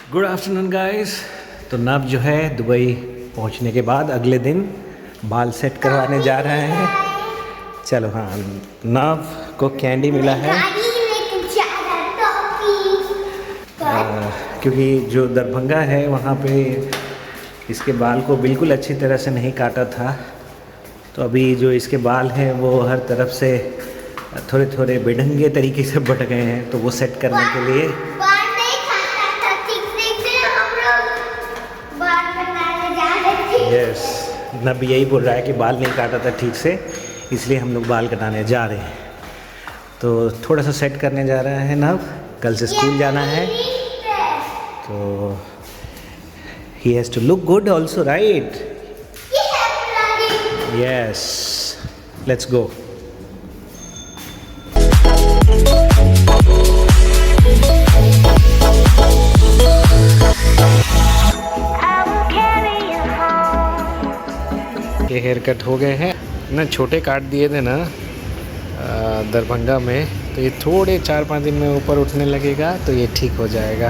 Good afternoon guys. तो नव जो है दुबई पहुंचने के बाद अगले दिन बाल सेट करवाने जा रहे हैं। चलो हाँ, नव को कैंडी मिला है क्योंकि जो दरभंगा है वहाँ पे इसके बाल को बिल्कुल अच्छी तरह से नहीं काटा था। तो अभी जो इसके बाल हैं वो हर तरफ से थोड़े थोड़े बेढंगे तरीके से बट गए हैं, तो वो सेट करने के लिए यस नब यही बोल रहा है कि बाल नहीं काटा था ठीक से, इसलिए हम लोग बाल कटाने जा रहे हैं। तो थोड़ा सा सेट करने जा रहा है नब, कल से स्कूल जाना है। तो he has to look good also, right? Yes, let's go. ये हेयर कट हो गए हैं ना, छोटे काट दिए थे ना दरभंगा में, तो ये थोड़े 4-5 दिन में ऊपर उठने लगेगा तो ये ठीक हो जाएगा।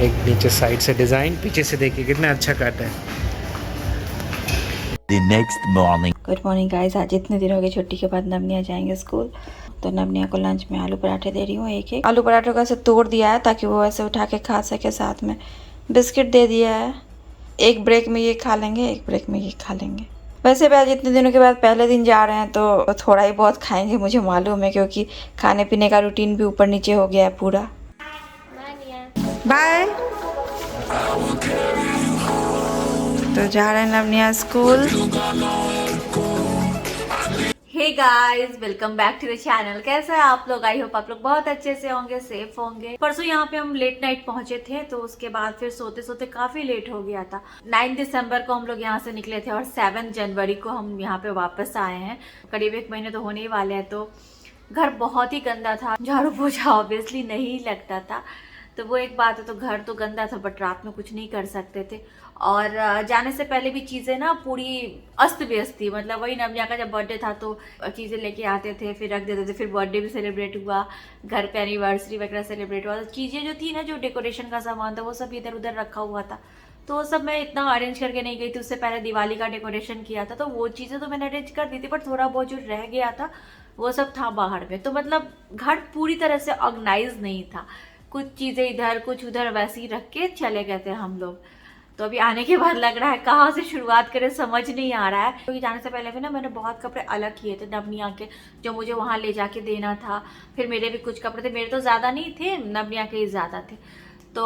एक नीचे साइड से डिज़ाइन, पीछे से देखिए कितना अच्छा काटा है। The next morning. Good morning guys. आज इतने दिन हो गए छुट्टी के बाद नवनिया जाएंगे स्कूल, तो नवनिया को लंच में आलू पराठे दे रही हूँ। एक एक आलू पराठों को ऐसे तोड़ दिया है ताकि वो ऐसे उठा के खा सके। साथ में बिस्किट दे दिया है, एक ब्रेक में ये खा लेंगे, एक ब्रेक में ये खा लेंगे। वैसे भी आज इतने दिनों के बाद पहले दिन जा रहे हैं तो थोड़ा ही बहुत खाएंगे, मुझे मालूम है, क्योंकि खाने पीने का रूटीन भी ऊपर नीचे हो गया है पूरा। बाय। तो जा रहे हैं Navniya school. Hey guys, welcome back to the channel. कैसा है आप लोग? आई होप आप लोग बहुत अच्छे से होंगे, सेफ होंगे। परसों यहाँ पे हम लेट नाइट पहुंचे थे, तो उसके बाद फिर सोते सोते काफी लेट हो गया था। 9 दिसंबर को हम लोग यहाँ से निकले थे और 7 जनवरी को हम यहाँ पे वापस आए हैं। करीब 1 महीने तो होने ही वाले हैं। तो घर बहुत ही गंदा था, झाड़ू पोछा ऑब्वियसली नहीं लगता था, तो वो एक बात है। तो घर तो गंदा था, बट रात में कुछ नहीं कर सकते थे। और जाने से पहले भी चीज़ें ना पूरी अस्त व्यस्त थी। मतलब वही नवनिया का जब बर्थडे था तो चीज़ें लेके आते थे, फिर रख देते थे, फिर बर्थडे भी सेलिब्रेट हुआ, घर पे एनिवर्सरी वगैरह सेलिब्रेट हुआ। तो चीज़ें जो थी ना, जो डेकोरेशन का सामान था, वो सब इधर उधर रखा हुआ था। तो वो सब मैं इतना अरेंज करके नहीं गई थी। उससे पहले दिवाली का डेकोरेशन किया था, तो वो चीज़ें तो मैंने अरेंज कर दी थी, बट थोड़ा बहुत जो रह गया था वो सब था बाहर में। तो मतलब घर पूरी तरह से ऑर्गेनाइज नहीं था। कुछ चीज़ें इधर कुछ उधर वैसे ही रख के चले गए थे हम लोग। तो अभी आने के बाद लग रहा है कहाँ से शुरुआत करें, समझ नहीं आ रहा है। क्योंकि जाने से पहले भी ना मैंने बहुत कपड़े अलग किए थे नवनिया के, जो मुझे वहाँ ले जाके देना था। फिर मेरे भी कुछ कपड़े थे, मेरे तो ज़्यादा नहीं थे, नवनिया के ही ज़्यादा थे। तो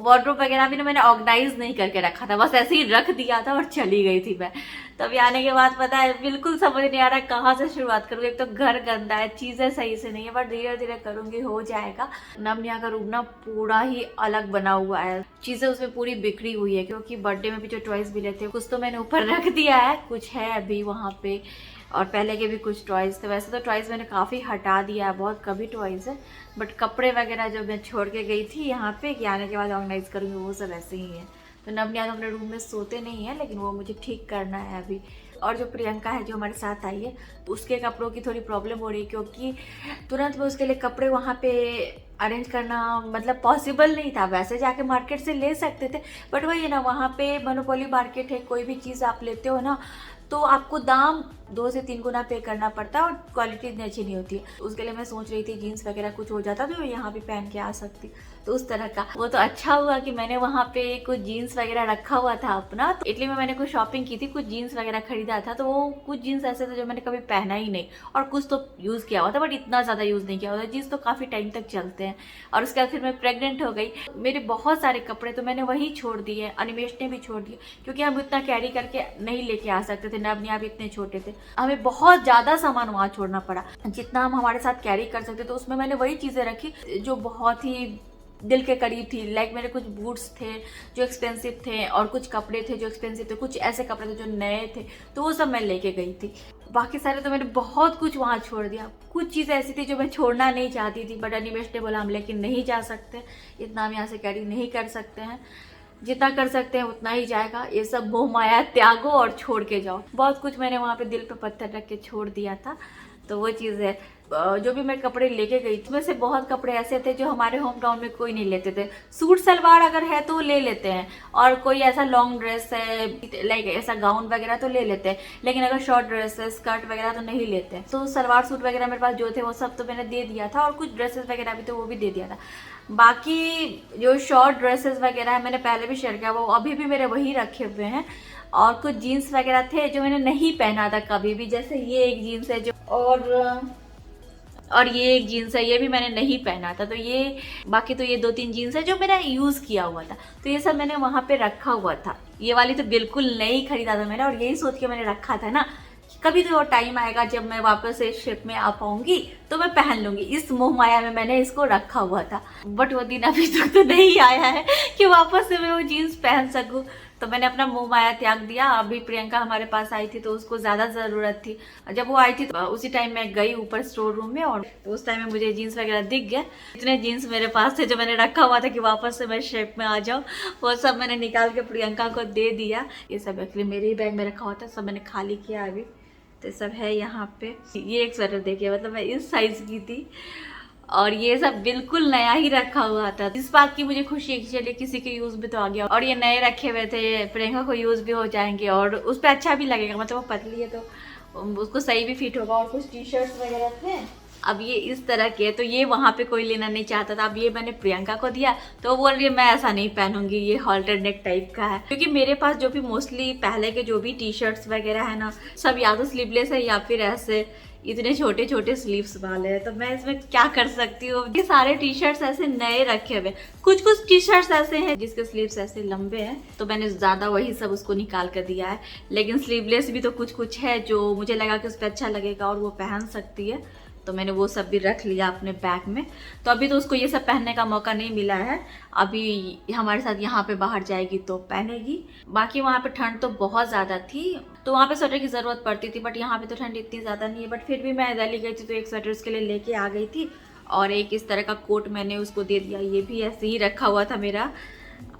वार्डरोब वगैरह भी ना मैंने ऑर्गेनाइज नहीं करके रखा था, बस ऐसे ही रख दिया था और चली गई थी मैं। तभी आने के बाद पता है बिल्कुल समझ नहीं आ रहा है कहाँ से शुरुआत करूँ। एक तो घर गंदा है, चीज़ें सही से नहीं है, बट धीरे धीरे करूँगी, हो जाएगा। नवनिया का रूम ना पूरा ही अलग बना हुआ है, चीज़ें उसमें पूरी बिखरी हुई है, क्योंकि बर्थडे में भी जो टॉयज मिले थे कुछ तो मैंने ऊपर रख दिया है, कुछ है अभी वहाँ पे, और पहले के भी कुछ टॉयज थे। वैसे तो टॉयज मैंने काफ़ी हटा दिया है, बहुत कभी टॉयज है, बट कपड़े वगैरह जो मैं छोड़ के गई थी यहाँ पे कि आने के बाद ऑर्गेनाइज करूँगी, वो सब ऐसे ही है। तो नवनिया तो अपने रूम में सोते नहीं है, लेकिन वो मुझे ठीक करना है अभी। और जो प्रियंका है जो हमारे साथ आई है, तो उसके कपड़ों की थोड़ी प्रॉब्लम हो रही है, क्योंकि तुरंत में उसके लिए कपड़े वहाँ पे अरेंज करना मतलब पॉसिबल नहीं था। वैसे जाके मार्केट से ले सकते थे, बट वही है ना, वहाँ पे मोनोपोली मार्केट है, कोई भी चीज़ आप लेते हो ना तो आपको दाम 2 से 3 गुना पे करना पड़ता है, और क्वालिटी इतनी अच्छी नहीं होती है। उसके लिए मैं सोच रही थी जीन्स वगैरह कुछ हो जाता तो यहाँ भी पहन के आ सकती, तो उस तरह का। वो तो अच्छा हुआ कि मैंने वहाँ पे कुछ जीन्स वगैरह रखा हुआ था अपना, तो इटली में मैंने कुछ शॉपिंग की थी, कुछ जीन्स वगैरह खरीदा था। तो वो कुछ जीन्स ऐसे थे जो मैंने कभी पहना ही नहीं, और कुछ तो यूज़ किया हुआ था, बट इतना ज़्यादा यूज़ नहीं किया हुआ था। जीन्स तो काफ़ी टाइम तक चलते हैं। और उसके बाद फिर मैं प्रेग्नेंट हो गई, मेरे बहुत सारे कपड़े तो मैंने वहीं छोड़ दिए, अनिमेश ने भी छोड़ दिए, क्योंकि हम इतना कैरी करके नहीं लेके आ सकते थे। नवनिया भी इतने छोटे थे, हमें बहुत ज़्यादा सामान वहाँ छोड़ना पड़ा। जितना हम हमारे साथ कैरी कर सकते, तो उसमें मैंने वही चीज़ें रखी जो बहुत ही दिल के करीब थी। लाइक मेरे कुछ बूट्स थे जो एक्सपेंसिव थे, और कुछ कपड़े थे जो एक्सपेंसिव थे, कुछ ऐसे कपड़े थे जो नए थे, तो वो सब मैं लेके गई थी। बाकी सारे तो मैंने बहुत कुछ वहाँ छोड़ दिया। कुछ चीज़ ऐसी थी जो मैं छोड़ना नहीं चाहती थी, बट अनिमेश ने बोला हम लेके नहीं जा सकते, इतना हम यहाँ से कैरी नहीं कर सकते हैं, जितना कर सकते हैं उतना ही जाएगा। ये सब मोह माया त्यागो और छोड़ के जाओ। बहुत कुछ मैंने वहाँ पे दिल पे पत्थर रख के छोड़ दिया था, तो वो चीज़ है। जो भी मैं कपड़े लेके गई उसमें से बहुत कपड़े ऐसे थे जो हमारे होम टाउन में कोई नहीं लेते थे। सूट सलवार अगर है तो ले लेते हैं, और कोई ऐसा लॉन्ग ड्रेस है लाइक ऐसा गाउन वगैरह तो ले लेते हैं, लेकिन अगर शॉर्ट ड्रेस है स्कर्ट वगैरह तो नहीं लेते हैं। तो सलवार सूट वगैरह मेरे पास जो थे वो सब तो मैंने दे दिया था, और कुछ ड्रेसेस वगैरह भी तो वो भी दे दिया था। बाकी जो शॉर्ट ड्रेसेस वगैरह है मैंने पहले भी शेयर किया, वो अभी भी मेरे वही रखे हुए हैं। और कुछ जीन्स वगैरह थे जो मैंने नहीं पहना था कभी भी, जैसे ये एक जीन्स है जो, और ये एक जीन्स है, ये भी मैंने नहीं पहना था। तो ये बाकी तो ये 2-3 जीन्स है जो मैंने यूज़ किया हुआ था, तो ये सब मैंने वहाँ पे रखा हुआ था। ये वाली तो बिल्कुल नहीं खरीदा था मैंने, और यही सोच के मैंने रखा था ना कि कभी तो टाइम आएगा जब मैं वापस इस शिप में आ पाऊंगी तो मैं पहन लूंगी। इस मोह माया में मैंने इसको रखा हुआ था, बट वो दिन अभी तक तो नहीं आया है कि वापस से मैं वो जीन्स पहन सकूं। तो मैंने अपना मोह माया त्याग दिया। अभी प्रियंका हमारे पास आई थी तो उसको ज़्यादा ज़रूरत थी। जब वो आई थी तो उसी टाइम मैं गई ऊपर स्टोर रूम में, और उस टाइम में मुझे जीन्स वगैरह दिख गया। इतने जीन्स मेरे पास थे जो मैंने रखा हुआ था कि वापस से मैं शेप में आ जाऊँ, वो सब मैंने निकाल के प्रियंका को दे दिया। ये सब एक्चुअली मेरे ही बैग में रखा हुआ था, सब मैंने खाली किया अभी। तो सब है यहाँ पे। ये एक स्वेटर देखिए, मतलब मैं इस साइज़ की थी, और ये सब बिल्कुल नया ही रखा हुआ था। इस बात की मुझे खुशी है कि चलिए किसी के यूज भी तो आ गया, और ये नए रखे हुए थे, प्रियंका को यूज भी हो जाएंगे और उस पर अच्छा भी लगेगा। मतलब वो पतली है तो उसको सही भी फिट होगा। और कुछ टी शर्ट्स वगैरह थे, अब ये इस तरह के, तो ये वहाँ पे कोई लेना नहीं चाहता था। अब ये मैंने प्रियंका को दिया तो वो बोल रही है मैं ऐसा नहीं पहनूंगी, ये हॉल्टर नेक टाइप का है। क्योंकि मेरे पास जो भी मोस्टली पहले के जो भी टी शर्ट्स वगैरह है ना, सब या तो स्लीवलेस है या फिर ऐसे इतने छोटे छोटे स्लीव्स वाले हैं। तो मैं इसमें क्या कर सकती हूँ। ये सारे टी शर्ट्स ऐसे नए रखे हुए, कुछ टी शर्ट्स ऐसे हैं जिसके स्लीव्स ऐसे लंबे हैं, तो मैंने ज़्यादा वही सब उसको निकाल कर दिया है। लेकिन स्लीवलेस भी तो कुछ है जो मुझे लगा कि उस पर अच्छा लगेगा और वो पहन सकती है, तो मैंने वो सब भी रख लिया अपने बैग में। तो अभी तो उसको ये सब पहनने का मौका नहीं मिला है। अभी हमारे साथ यहाँ पे बाहर जाएगी तो पहनेगी। बाकी वहाँ पे ठंड तो बहुत ज़्यादा थी, तो वहाँ पे स्वेटर की ज़रूरत पड़ती थी, बट यहाँ पे तो ठंड इतनी ज़्यादा नहीं है। बट फिर भी मैं दिल्ली गई थी तो एक स्वेटर उसके लिए लेके आ गई थी, और एक इस तरह का कोट मैंने उसको दे दिया, ये भी ऐसे ही रखा हुआ था मेरा।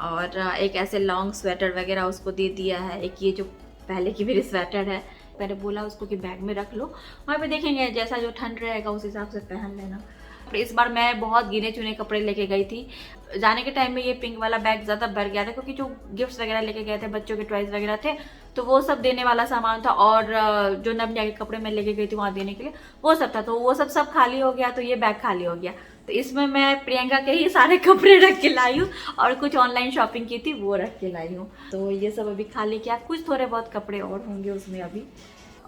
और एक ऐसे लॉन्ग स्वेटर वगैरह उसको दे दिया है। एक ये जो पहले की मेरी स्वेटर है, मैंने बोला उसको कि बैग में रख लो, वहाँ पे देखेंगे जैसा जो ठंड रहेगा उस हिसाब से पहन लेना। इस बार मैं बहुत गिने चुने कपड़े लेके गई थी। जाने के टाइम में ये पिंक वाला बैग ज़्यादा भर गया था, क्योंकि जो गिफ्ट्स वगैरह लेके गए थे, बच्चों के टॉयज वगैरह थे, तो वो सब देने वाला सामान था। और जो नवनिया के कपड़े मैं लेके गई थी वहाँ देने के लिए, वो सब था। तो वो सब खाली हो गया, तो ये बैग खाली हो गया। तो इसमें मैं प्रियंका के ही सारे कपड़े रख के लाई हूँ, और कुछ ऑनलाइन शॉपिंग की थी वो रख के लाई हूँ। तो ये सब अभी खाली किया। कुछ थोड़े बहुत कपड़े और होंगे उसमें अभी।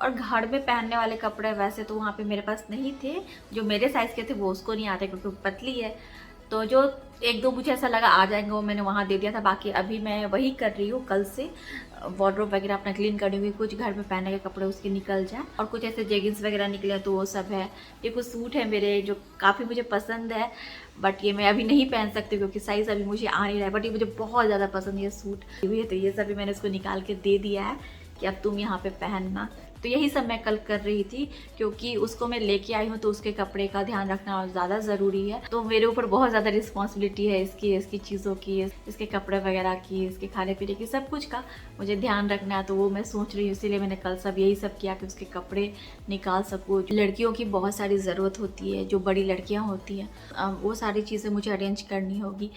और घर में पहनने वाले कपड़े वैसे तो वहाँ पे मेरे पास नहीं थे, जो मेरे साइज़ के थे वो उसको नहीं आते क्योंकि पतली है। तो जो 1-2 मुझे ऐसा लगा आ जाएंगे वो मैंने वहाँ दे दिया था। बाकी अभी मैं वही कर रही हूँ, कल से वार्डरोब वगैरह अपना क्लीन कर रही हूँ, कुछ घर में पहनने के कपड़े उसके निकल जाए। और कुछ ऐसे जेगिंग्स वगैरह निकले तो वो सब है। ये कुछ सूट है मेरे जो काफ़ी मुझे पसंद है, बट ये मैं अभी नहीं पहन सकती क्योंकि साइज़ अभी मुझे आ नहीं रहा है। बट ये मुझे बहुत ज़्यादा पसंद है सूट हुई है, तो ये सब भी मैंने इसको निकाल के दे दिया है कि अब तुम यहाँ पे पहनना। तो यही सब मैं कल कर रही थी, क्योंकि उसको मैं लेके आई हूँ तो उसके कपड़े का ध्यान रखना ज़्यादा ज़रूरी है। तो मेरे ऊपर बहुत ज़्यादा रिस्पॉन्सिबिलिटी है इसकी चीज़ों की, इसके कपड़े वगैरह की, इसके खाने पीने की, सब कुछ का मुझे ध्यान रखना है। तो वो मैं सोच रही हूँ, इसीलिए मैंने कल सब यही सब किया कि उसके कपड़े निकाल सकूँ। लड़कियों की बहुत सारी ज़रूरत होती है, जो बड़ी लड़कियाँ होती हैं वो सारी चीज़ें मुझे अरेंज करनी होगी,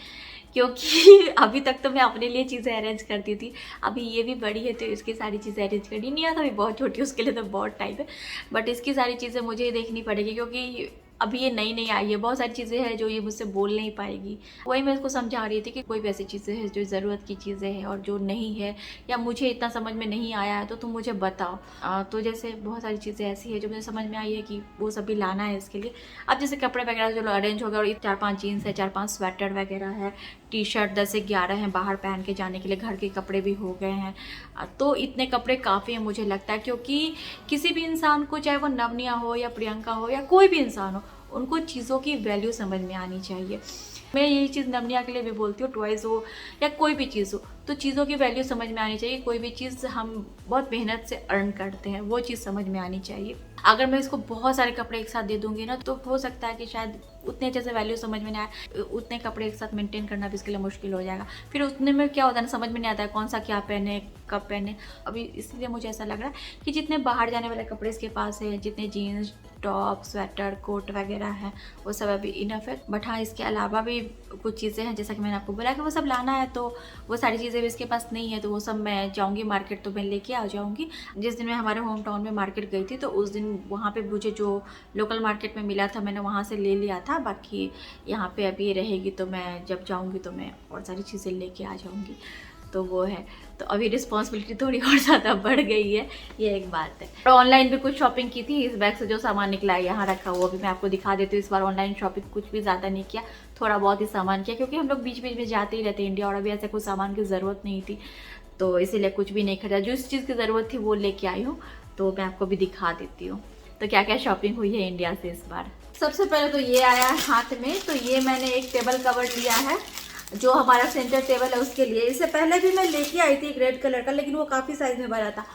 क्योंकि अभी तक तो मैं अपने लिए चीज़ें अरेंज करती थी। अभी ये भी बड़ी है तो इसकी सारी चीज़ें अरेंज करनी नहीं आता। अभी बहुत छोटी, उसके लिए तो बहुत टाइम है, बट इसकी सारी चीज़ें मुझे देखनी पड़ेगी, क्योंकि अभी ये नई आई है। बहुत सारी चीज़ें हैं जो ये मुझसे बोल नहीं पाएगी। वही मैं इसको समझा रही थी कि कोई भी ऐसी चीज़ें हैं जो ज़रूरत की चीज़ें हैं और जो नहीं है या मुझे इतना समझ में नहीं आया है तो तुम मुझे बताओ। तो जैसे बहुत सारी चीज़ें ऐसी है जो मुझे समझ में आई है कि वो सब भी लाना है इसके लिए। अब जैसे कपड़े वगैरह जो अरेंज हो गए, और 4-5 जीन्स है, 4-5 स्वेटर वगैरह है, टी शर्ट 10 से 11 हैं बाहर पहन के जाने के लिए, घर के कपड़े भी हो गए हैं। तो इतने कपड़े काफ़ी हैं मुझे लगता है, क्योंकि किसी भी इंसान को, चाहे वो नवनिया हो या प्रियंका हो या कोई भी इंसान हो, उनको चीज़ों की वैल्यू समझ में आनी चाहिए। मैं यही चीज़ नवनिया के लिए भी बोलती हूँ, टॉयज़ हो या कोई भी चीज़ हो, तो चीज़ों की वैल्यू समझ में आनी चाहिए। कोई भी चीज़ हम बहुत मेहनत से अर्न करते हैं, वो चीज़ समझ में आनी चाहिए। अगर मैं इसको बहुत सारे कपड़े एक साथ दे दूंगी ना, तो हो सकता है कि शायद उतने अच्छे से वैल्यू समझ में नहीं आए। उतने कपड़े एक साथ मेंटेन करना भी इसके लिए मुश्किल हो जाएगा। फिर उतने में क्या होता है ना, समझ में नहीं आता है कौन सा क्या पहने, कब पहने। अभी इसलिए मुझे ऐसा लग रहा है कि जितने बाहर जाने वाले कपड़े इसके पास है, जितने जीन्स टॉप, स्वेटर, कोट वगैरह है वो सब अभी इनफ है। बट हाँ, इसके अलावा भी कुछ चीज़ें हैं, जैसा कि मैंने आपको बोला कि वो सब लाना है, तो वो सारी चीज़ें भी इसके पास नहीं है, तो वो सब मैं जाऊँगी मार्केट तो मैं लेके आ जाऊँगी। जिस दिन मैं हमारे होम टाउन में मार्केट गई थी तो उस दिन वहाँ पे मुझे जो लोकल मार्केट में मिला था मैंने वहाँ से ले लिया था। बाकी यहाँ पे अभी रहेगी तो मैं जब जाऊँगी तो मैं और सारी चीज़ें लेके आ जाऊँगी, तो वो है। तो अभी रिस्पॉन्सिबिलिटी थोड़ी और ज़्यादा बढ़ गई है, ये एक बात है। और ऑनलाइन भी कुछ शॉपिंग की थी, इस बैग से जो सामान निकला है यहाँ रखा हुआ, अभी मैं आपको दिखा देती हूँ। इस बार ऑनलाइन शॉपिंग कुछ भी ज़्यादा नहीं किया, थोड़ा बहुत ही सामान किया, क्योंकि हम लोग बीच बीच में जाते ही रहते हैं इंडिया, और अभी ऐसे कुछ सामान की ज़रूरत नहीं थी, तो इसीलिए कुछ भी नहीं खरीदा। जिस चीज़ की ज़रूरत थी वो लेके आई हूँ, तो मैं आपको भी दिखा देती हूँ तो क्या क्या शॉपिंग हुई है इंडिया से इस बार। सबसे पहले तो ये आया है हाथ में, तो ये मैंने एक टेबल कवर लिया है जो हमारा सेंटर टेबल है उसके लिए। इससे पहले भी मैं लेके आई थी एक रेड कलर का, लेकिन वो काफ़ी साइज में बड़ा था।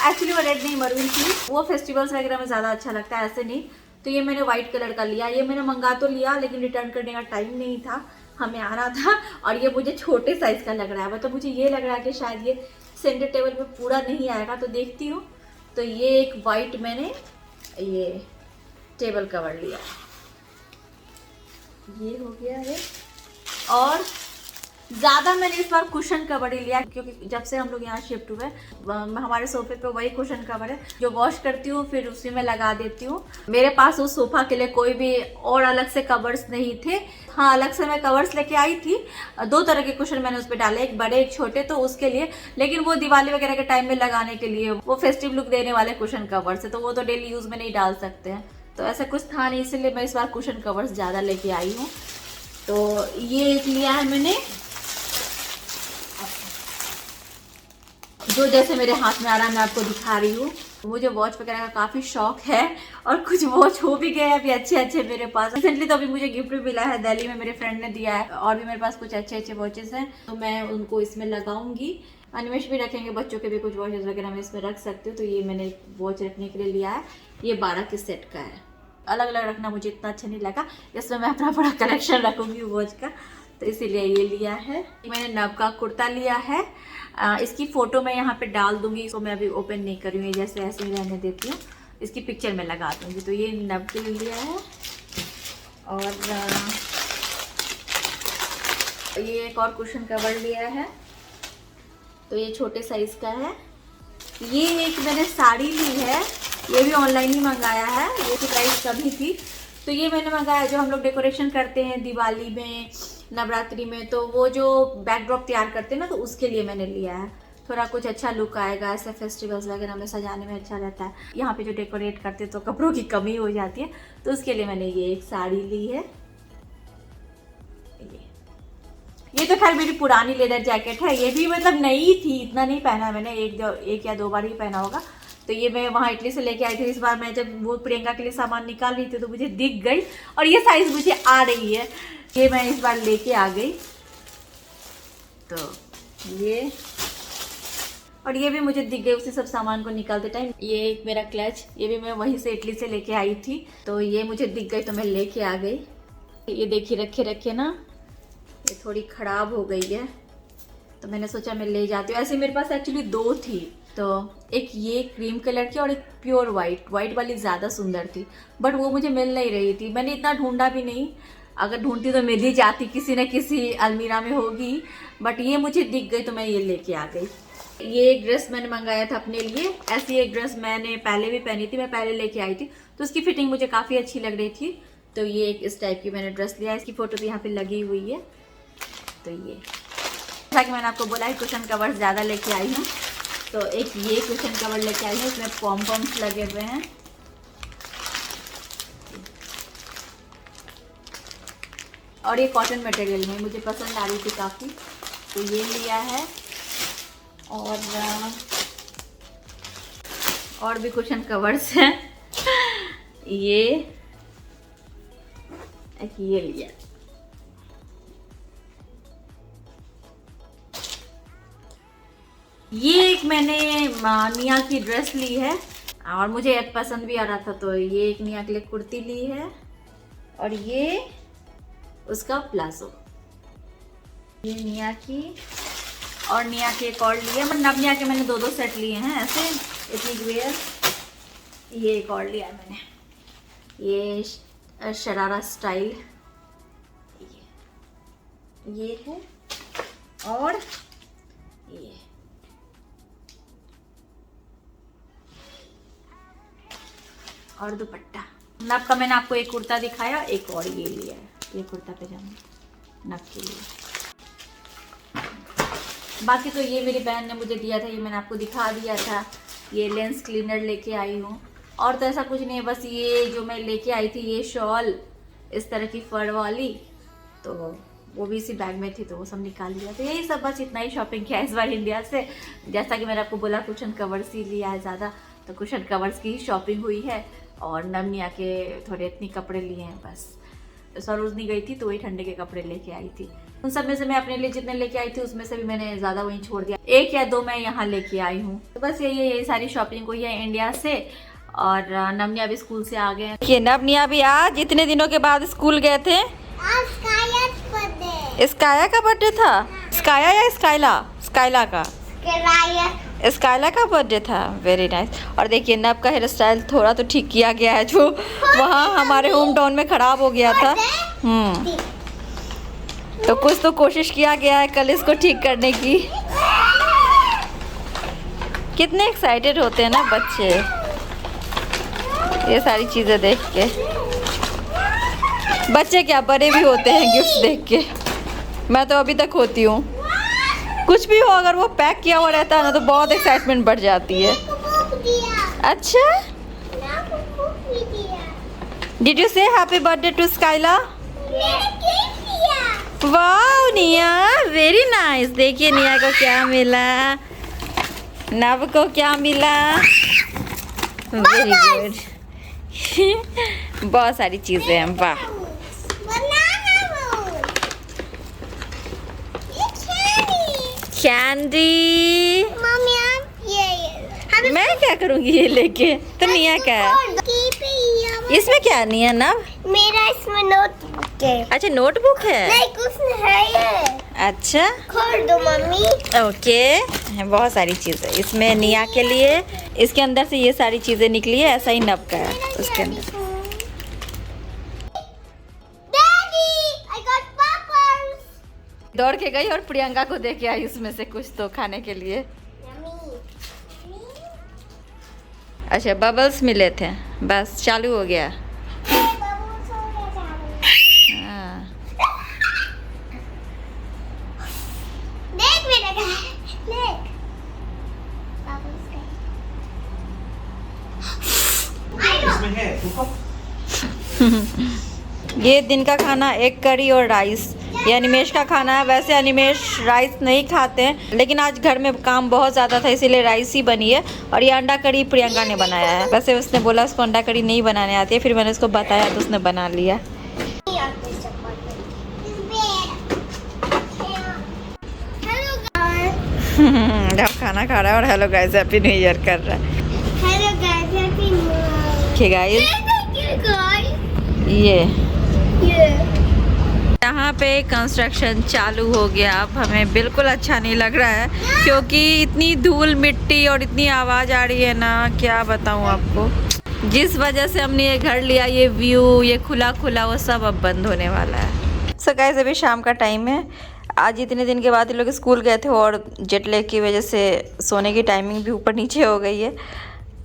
एक्चुअली वो रेड नहीं, मरून थी, वो फेस्टिवल्स वगैरह में ज़्यादा अच्छा लगता है, ऐसे नहीं। तो ये मैंने व्हाइट कलर का लिया। ये मैंने मंगा तो लिया, लेकिन रिटर्न करने का टाइम नहीं था, हमें आना था, और ये मुझे छोटे साइज़ का लग रहा है। मतलब मुझे ये लग रहा है कि शायद ये सेंटर टेबल पर पूरा नहीं आएगा, तो देखती हूँ। तो ये एक वाइट मैंने ये टेबल कवर लिया, ये हो गया है। और ज़्यादा मैंने इस बार कुशन कवर ही लिया, क्योंकि जब से हम लोग यहाँ शिफ्ट हुए हमारे सोफे पे वही कुशन कवर है जो वॉश करती हूँ फिर उसी में लगा देती हूँ। मेरे पास उस सोफा के लिए कोई भी और अलग से कवर्स नहीं थे। हाँ, अलग से मैं कवर्स लेके आई थी, 2 तरह के कुशन मैंने उस पर डाले, एक बड़े एक छोटे, तो उसके लिए। लेकिन वो दिवाली वगैरह के टाइम में लगाने के लिए, वो फेस्टिव लुक देने वाले कुशन कवर्स है, तो वो तो डेली यूज़ में नहीं डाल सकते हैं, तो ऐसा कुछ था नहीं, इसलिए मैं इस बार कुशन कवर्स ज़्यादा लेके आई हूँ। तो ये एक लिया है मैंने, जो जैसे मेरे हाथ में आ रहा है मैं आपको दिखा रही हूँ। मुझे वॉच वगैरह का काफ़ी शौक है, और कुछ वॉच हो भी गए हैं अभी अच्छे अच्छे मेरे पास। रिसेंटली तो अभी मुझे गिफ्ट भी मिला है, दिल्ली में मेरे फ्रेंड ने दिया है, और भी मेरे पास कुछ अच्छे अच्छे वॉचेस हैं, तो मैं उनको इसमें लगाऊंगी। एनिमेश भी रखेंगे, बच्चों के भी कुछ वॉचेस वगैरह मैं इसमें रख सकती हूँ। तो ये मैंने वॉच रखने के लिए लिया है, ये 12 के सेट का है। अलग अलग रखना मुझे इतना अच्छा नहीं लगा, इसमें मैं अपना बड़ा कलेक्शन रखूँगी वॉच का, तो इसीलिए ये लिया है। मैंने नब का कुर्ता लिया है, इसकी फ़ोटो मैं यहाँ पे डाल दूँगी, इसको मैं अभी ओपन नहीं कर रही हूँ, जैसे ऐसे ही रहने देती हूँ, इसकी पिक्चर मैं लगा दूँगी। तो ये नब के लिए लिया है। और ये एक और कुशन कवर लिया है, तो ये छोटे साइज़ का है। ये एक मैंने साड़ी ली है, ये भी ऑनलाइन ही मंगाया है, ये की प्राइस कम ही थी। तो ये मैंने मंगाया, जो हम लोग डेकोरेशन करते हैं दिवाली में, नवरात्रि में, तो वो जो बैकड्रॉप तैयार करते हैं ना, तो उसके लिए मैंने लिया है। थोड़ा कुछ अच्छा लुक आएगा, ऐसे फेस्टिवल्स वगैरह में सजाने में अच्छा रहता है। यहाँ पे जो डेकोरेट करते हैं तो कपड़ों की कमी हो जाती है, तो उसके लिए मैंने ये एक साड़ी ली है। ये तो खैर मेरी पुरानी लेदर जैकेट है, ये भी मतलब नई थी, इतना नहीं पहना मैंने, एक या 2 बार ही पहना होगा। तो ये मैं वहाँ इटली से लेके आई थी। इस बार मैं जब वो प्रियंका के लिए सामान निकाल रही थी तो मुझे दिख गई, और ये साइज़ मुझे आ रही है, ये मैं इस बार लेके आ गई। तो ये, और ये भी मुझे दिख गई उसी सब सामान को निकालते टाइम। ये एक मेरा क्लच, ये भी मैं वहीं से इटली से लेके आई थी, तो ये मुझे दिख गई तो मैं लेके आ गई। ये देखिए रखे रखे ना, ये थोड़ी ख़राब हो गई है, तो मैंने सोचा मैं ले जाती हूँ। ऐसे मेरे पास एक्चुअली 2 थी, तो एक ये क्रीम कलर की और एक प्योर वाइट वाली ज़्यादा सुंदर थी, बट वो मुझे मिल नहीं रही थी। मैंने इतना ढूंढा भी नहीं, अगर ढूंढती तो मिल ही जाती, किसी न किसी अलमीरा में होगी, बट ये मुझे दिख गई तो मैं ये लेके आ गई। ये एक ड्रेस मैंने मंगाया था अपने लिए, ऐसी एक ड्रेस मैंने पहले भी पहनी थी, मैं पहले लेके आई थी, तो उसकी फिटिंग मुझे काफ़ी अच्छी लग रही थी। तो ये एक इस टाइप की मैंने ड्रेस लिया है, इसकी फ़ोटो भी यहाँ पे लगी हुई है। तो ये, जैसा कि मैंने आपको बोला है कुशन कवर ज़्यादा लेके आई हूँ, तो एक ये कुशन कवर लेके आई हूँ, इसमें पॉम पॉम्स लगे हुए हैं। और ये कॉटन मटेरियल में मुझे पसंद आ रही थी काफ़ी, तो ये लिया है। और भी कुशन कवर्स हैं, ये लिया। ये एक मैंने निया की ड्रेस ली है, और मुझे एक पसंद भी आ रहा था, तो ये एक निया के लिए कुर्ती ली है, और ये उसका प्लाजो, ये निया की, और निया की एक और ली है। मतलब निया के मैंने 2 सेट लिए हैं ऐसे, इतनी वेयर। ये एक और लिया मैंने, ये शरारा स्टाइल ये है, और ये और दुपट्टा। नब का मैंने आपको एक कुर्ता दिखाया, एक और ये लिया है, ये कुर्ता पजामा नब के लिए। बाकी तो ये मेरी बहन ने मुझे दिया था, ये मैंने आपको दिखा दिया था। ये लेंस क्लीनर लेके आई हूँ, और तो ऐसा कुछ नहीं है, बस ये जो मैं लेके आई थी ये शॉल इस तरह की फर वाली, तो वो भी इसी बैग में थी तो वो सब निकाल लिया। तो यही सब, बस इतना ही शॉपिंग किया इस बार इंडिया से। जैसा कि मैंने आपको बोला कुशन कवर्स ही लिया है ज़्यादा, तो कुशन कवर्स की ही शॉपिंग हुई है, और नमनिया के थोड़े इतने कपड़े लिए हैं बस। सरोजनी गई थी तो वही ठंडे के कपड़े लेके आई थी, उन सब में से मैं अपने लिए जितने लेके आई थी उसमें से भी मैंने ज़्यादा वहीं छोड़ दिया, 1 या 2 मैं यहाँ लेके आई हूँ। तो बस यही सारी शॉपिंग हुई है इंडिया से। और नमनिया भी स्कूल से आ गए। ये नमनिया भी आज इतने दिनों के बाद स्कूल गए थे। स्काया का बर्थडे था। स्काया या स्काइला? स्काइला का, स्काइला का बर्थडे था। Very nice. और देखिए नब का हेयर स्टाइल थोड़ा तो ठीक किया गया है, जो वहाँ हमारे होम टाउन में खराब हो गया था। तो कुछ तो कोशिश किया गया है कल इसको ठीक करने की। कितने एक्साइटेड होते हैं ना बच्चे ये सारी चीज़ें देख के। बच्चे क्या बड़े भी होते हैं गिफ्ट देख के। मैं तो अभी तक होती हूँ, कुछ भी हो अगर वो पैक किया हुआ रहता है ना तो बहुत एक्साइटमेंट बढ़ जाती है। अच्छा, did you say happy birthday to Skyla? Wow Niya, very nice. देखिए निया को क्या मिला, नव को क्या मिला। Very good. बहुत सारी चीजें हैं। वाह, कैंडी। मैं क्या करूँगी ये लेके, तो निया क्या है इसमें? क्या निया ना मेरा इसमें नोटबुक है। अच्छा नोटबुक है। नहीं कुछ है ये। अच्छा खोल दो मम्मी। ओके, बहुत सारी चीज़ें इसमें निया के लिए। इसके अंदर से ये सारी चीज़ें निकली है, ऐसा ही नब का है उसके अंदर। दौड़ के गई और प्रियंका को दे के आई उसमें से कुछ तो खाने के लिए। अच्छा बबल्स मिले थे, बस चालू हो गया। हाँ। देख मेरा देख। इसमें है ये दिन का खाना एग करी और राइस, ये अनिमेश का खाना है। वैसे अनिमेश राइस नहीं खाते हैं, लेकिन आज घर में काम बहुत ज़्यादा था इसीलिए राइस ही बनी है। और ये अंडा करी प्रियंका ने बनाया है। वैसे उसने बोला उसको अंडा करी नहीं बनाने आती है, फिर मैंने उसको बताया तो उसने बना लिया। जब खाना खा रहा है और hello guys happy new year कर रहा है। Hello guys happy new year. Guys ये यहाँ पे कंस्ट्रक्शन चालू हो गया। अब हमें बिल्कुल अच्छा नहीं लग रहा है क्योंकि इतनी धूल मिट्टी और इतनी आवाज़ आ रही है ना, क्या बताऊँ आपको। जिस वजह से हमने ये घर लिया, ये व्यू, ये खुला खुला, वो सब अब बंद होने वाला है। सो गाइस अभी शाम का टाइम है। आज इतने दिन के बाद ये लोग स्कूल गए थे और जेट लैग की वजह से सोने की टाइमिंग भी ऊपर नीचे हो गई है,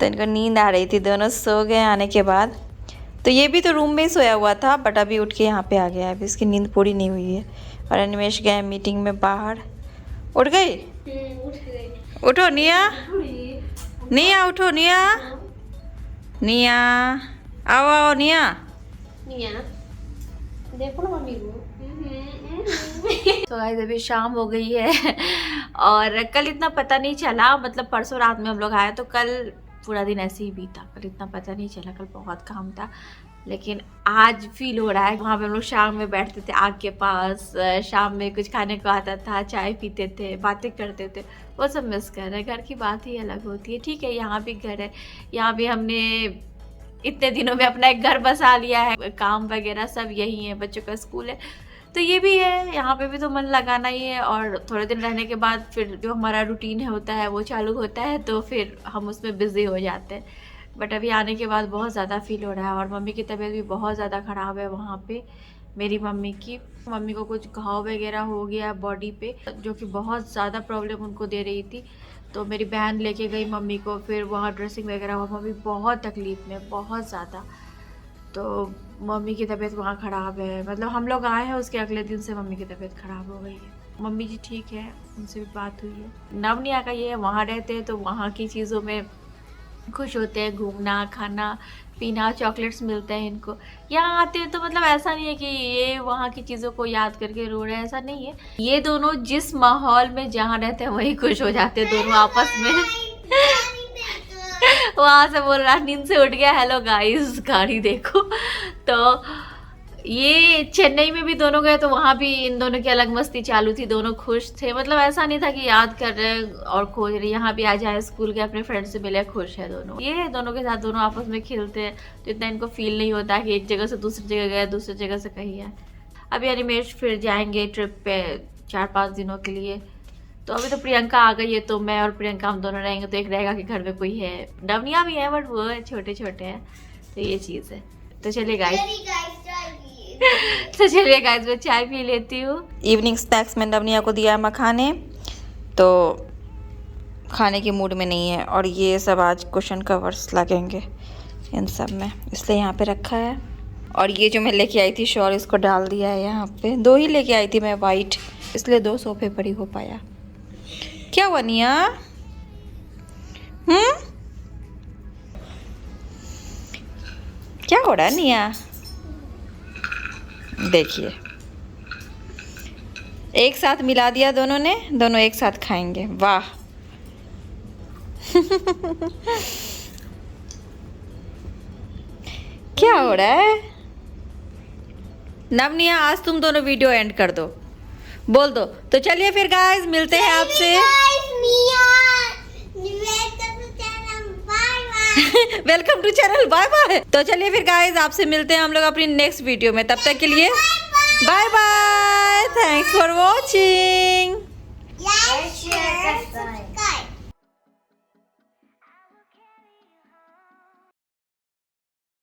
तो इनको नींद आ रही थी। दोनों सो गए आने के बाद। तो ये भी तो रूम में ही सोया हुआ था, बट अभी उठ के यहाँ पे आ गया है। अभी इसकी नींद पूरी नहीं हुई है। और अनिमेश गए मीटिंग में बाहर। उठ गई? उठो निया, निया उठो निया, निया आओ आओ निया। देखो ना मम्मी को। तो गाइस अभी शाम हो गई है और कल इतना पता नहीं चला, मतलब परसों रात में हम लोग आए तो कल पूरा दिन ऐसे ही बीता। कल इतना पता नहीं चला, कल बहुत काम था। लेकिन आज फील हो रहा है। वहाँ पे हम लोग शाम में बैठते थे आग के पास, शाम में कुछ खाने को आता था, चाय पीते थे, बातें करते थे, वो सब मिस कर रहे हैं। घर की बात ही अलग होती है। ठीक है यहाँ भी घर है, यहाँ भी हमने इतने दिनों में अपना एक घर बसा लिया है, काम वगैरह सब यही है, बच्चों का स्कूल है, तो ये भी है। यहाँ पे भी तो मन लगाना ही है। और थोड़े दिन रहने के बाद फिर जो हमारा रूटीन है होता है वो चालू होता है, तो फिर हम उसमें बिज़ी हो जाते हैं। बट अभी आने के बाद बहुत ज़्यादा फील हो रहा है। और मम्मी की तबीयत भी बहुत ज़्यादा ख़राब है वहाँ पे, मेरी मम्मी की। मम्मी को कुछ घाव वगैरह हो गया बॉडी पे, जो कि बहुत ज़्यादा प्रॉब्लम उनको दे रही थी। तो मेरी बहन लेके गई मम्मी को, फिर वहाँ ड्रेसिंग वगैरह हुआ। मम्मी बहुत तकलीफ़ में, बहुत ज़्यादा। तो मम्मी की तबीयत वहाँ ख़राब है, मतलब हम लोग आए हैं उसके अगले दिन से मम्मी की तबीयत ख़राब हो गई है। मम्मी जी ठीक है, उनसे भी बात हुई है। नवनिया का ये है, वहाँ रहते हैं तो वहाँ की चीज़ों में खुश होते हैं, घूमना, खाना पीना, चॉकलेट्स मिलते हैं इनको। यहाँ आते हैं तो मतलब ऐसा नहीं है कि ये वहाँ की चीज़ों को याद करके रो रहे हैं, ऐसा नहीं है। ये दोनों जिस माहौल में जहाँ रहते हैं वही खुश हो जाते हैं दोनों आपस में। वहाँ से बोल रहा नींद से उठ गया, हेलो गाइस गाड़ी देखो। तो ये चेन्नई में भी दोनों गए तो वहाँ भी इन दोनों की अलग मस्ती चालू थी, दोनों खुश थे। मतलब ऐसा नहीं था कि याद कर रहे और खोज रहे। यहाँ भी आ जाए स्कूल के, अपने फ्रेंड से मिले, खुश है दोनों। ये दोनों के साथ दोनों आपस में खेलते हैं तो इतना इनको फील नहीं होता कि एक जगह से दूसरी जगह गए, दूसरी जगह से कहीं आए। अभी अनिमेश फिर जाएंगे ट्रिप पे 4-5 दिनों के लिए। तो अभी तो प्रियंका आ गई है, तो मैं और प्रियंका हम दोनों रहेंगे। तो एक रहेगा कि घर में कोई है, नवनिया भी है बट वो छोटे छोटे हैं, तो ये चीज़ है। तो चलिए गाइस, तो चलिए गाइस मैं चाय पी लेती हूँ। इवनिंग स्नैक्स में नवनिया को दिया मखाने, तो खाने के मूड में नहीं है। और ये सब आज कुशन कवर्स लगेंगे इन सब में, इसलिए यहाँ पे रखा है। और ये जो मैं लेके आई थी शॉल, इसको डाल दिया है यहाँ पे। 2 ही लेके आई थी मैं वाइट, इसलिए 2 सोफे पर ही हो पाया। क्या हुआ निया? क्या हो रहा है निया? देखिए एक साथ मिला दिया दोनों ने, दोनों एक साथ खाएंगे। वाह। क्या हो रहा है? नवनिया आज तुम दोनों वीडियो एंड कर दो, बोल दो। तो चलिए फिर गाइस मिलते हैं आपसे। Welcome to channel, bye bye. तो चलिए फिर गाइस आपसे मिलते हैं हम लोग अपनी नेक्स्ट वीडियो में। तब तक के लिए bye bye, thanks for watching.